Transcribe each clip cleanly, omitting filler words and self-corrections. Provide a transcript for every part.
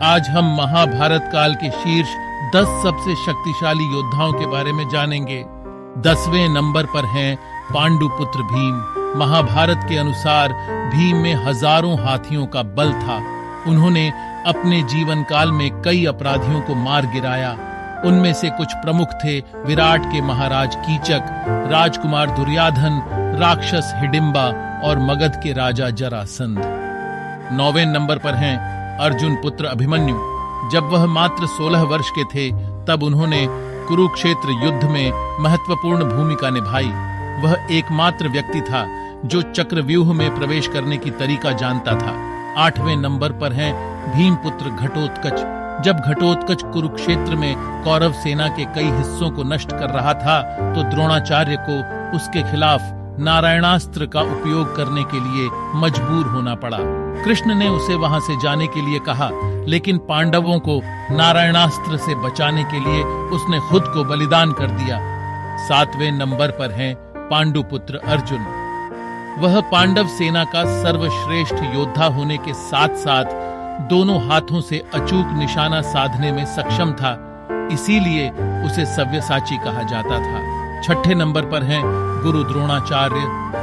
आज हम महाभारत काल के शीर्ष 10 सबसे शक्तिशाली योद्धाओं के बारे में जानेंगे। 10वें नंबर पर हैं पांडुपुत्र भीम। महाभारत के अनुसार भीम में हजारों हाथियों का बल था। उन्होंने अपने जीवन काल में कई अपराधियों को मार गिराया। उनमें से कुछ प्रमुख थे विराट के महाराज कीचक, राजकुमार दुर्योधन, राक्षस हिडिंबा और मगध के राजा जरासंध। 9वें नंबर पर हैं अर्जुन पुत्र अभिमन्यु। जब वह मात्र 16 वर्ष के थे तब उन्होंने कुरुक्षेत्र युद्ध में महत्वपूर्ण भूमिका निभाई। वह एकमात्र व्यक्ति था जो चक्रव्यूह में प्रवेश करने की तरीका जानता था। 8वें नंबर पर हैं भीमपुत्र घटोत्कच। जब घटोत्कच कुरुक्षेत्र में कौरव सेना के कई हिस्सों को नष्ट कर रहा था तो द्रोणाचार्य को उसके खिलाफ नारायणास्त्र का उपयोग करने के लिए मजबूर होना पड़ा। कृष्ण ने उसे वहां से जाने के लिए कहा, लेकिन पांडवों को नारायणास्त्र से बचाने के लिए उसने खुद को बलिदान कर दिया। 7वें नंबर पर हैं पांडुपुत्र अर्जुन। वह पांडव सेना का सर्वश्रेष्ठ योद्धा होने के साथ साथ दोनों हाथों से अचूक निशाना साधने में सक्षम था, इसीलिए उसे सव्यसाची कहा जाता था। 6ठे नंबर पर हैं गुरु द्रोणाचार्य।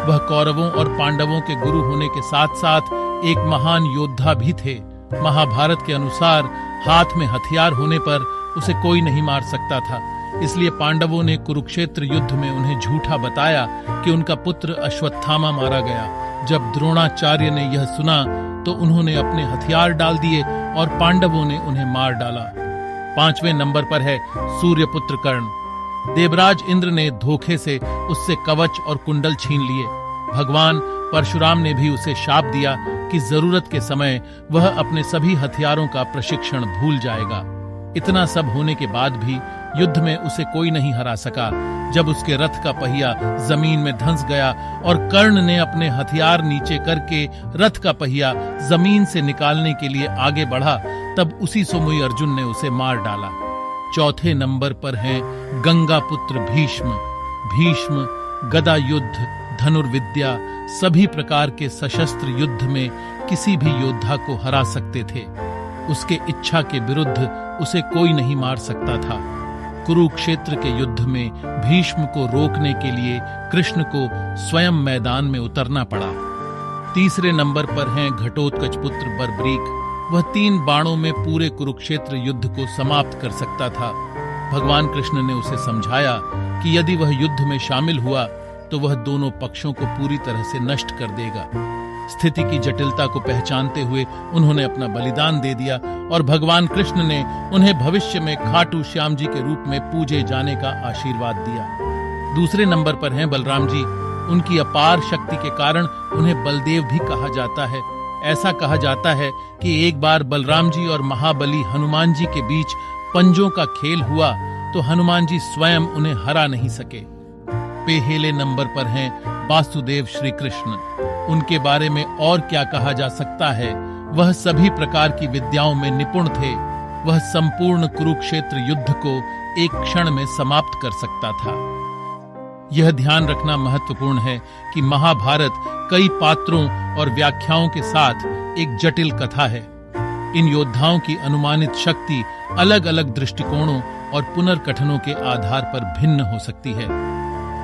वह कौरवों और पांडवों के गुरु होने के साथ साथ एक महान योद्धा भी थे। महाभारत के अनुसार हाथ में हथियार होने पर उसे कोई नहीं मार सकता था, इसलिए पांडवों ने कुरुक्षेत्र युद्ध में उन्हें झूठा बताया कि उनका पुत्र अश्वत्थामा मारा गया। जब द्रोणाचार्य ने यह सुना तो उन्होंने अपने हथियार डाल दिए और पांडवों ने उन्हें मार डाला। 5वें नंबर पर है सूर्यपुत्र कर्ण। देवराज इंद्र ने धोखे से उससे कवच और कुंडल छीन लिए। भगवान परशुराम ने भी उसे शाप दिया कि जरूरत के समय वह अपने सभी हथियारों का प्रशिक्षण भूल जाएगा। इतना सब होने के बाद भी युद्ध में उसे कोई नहीं हरा सका। जब उसके रथ का पहिया जमीन में धंस गया और कर्ण ने अपने हथियार नीचे करके रथ का पहिया जमीन से निकालने के लिए आगे बढ़ा, तब उसी समय अर्जुन ने उसे मार डाला। 4थे नंबर पर हैं गंगा पुत्र भीष्म। भीष्म गदा युद्ध, धनुर्विद्या, सभी प्रकार के सशस्त्र युद्ध में किसी भी योद्धा को हरा सकते थे। उसके इच्छा के विरुद्ध उसे कोई नहीं मार सकता था। कुरुक्षेत्र के युद्ध में भीष्म को रोकने के लिए कृष्ण को स्वयं मैदान में उतरना पड़ा। 3रे नंबर पर हैं घटोत्कच पुत्र बर्बरीक। वह 3 बाणों में पूरे कुरुक्षेत्र युद्ध को समाप्त कर सकता था। भगवान कृष्ण ने उसे समझाया कि यदि वह युद्ध में शामिल हुआ तो वह दोनों पक्षों को पूरी तरह से नष्ट कर देगा। स्थिति की जटिलता को पहचानते हुए उन्होंने अपना बलिदान दे दिया और भगवान कृष्ण ने उन्हें भविष्य में खाटू श्याम जी के रूप में पूजे जाने का आशीर्वाद दिया। 2रे नंबर पर हैं बलराम जी। उनकी अपार शक्ति के कारण उन्हें बलदेव भी कहा जाता है। ऐसा कहा जाता है कि एक बार बलराम जी और महाबली हनुमान जी के बीच पंजों का खेल हुआ तो हनुमान जी स्वयं उन्हें हरा नहीं सके। पहले नंबर पर हैं वासुदेव श्री कृष्ण। उनके बारे में और क्या कहा जा सकता है, वह सभी प्रकार की विद्याओं में निपुण थे। वह संपूर्ण कुरुक्षेत्र युद्ध को एक क्षण में समाप्त कर सकता था। यह ध्यान रखना महत्वपूर्ण है कि महाभारत कई पात्रों और व्याख्याओं के साथ एक जटिल कथा है। इन योद्धाओं की अनुमानित शक्ति अलग अलग दृष्टिकोणों और पुनर्कथनों के आधार पर भिन्न हो सकती है।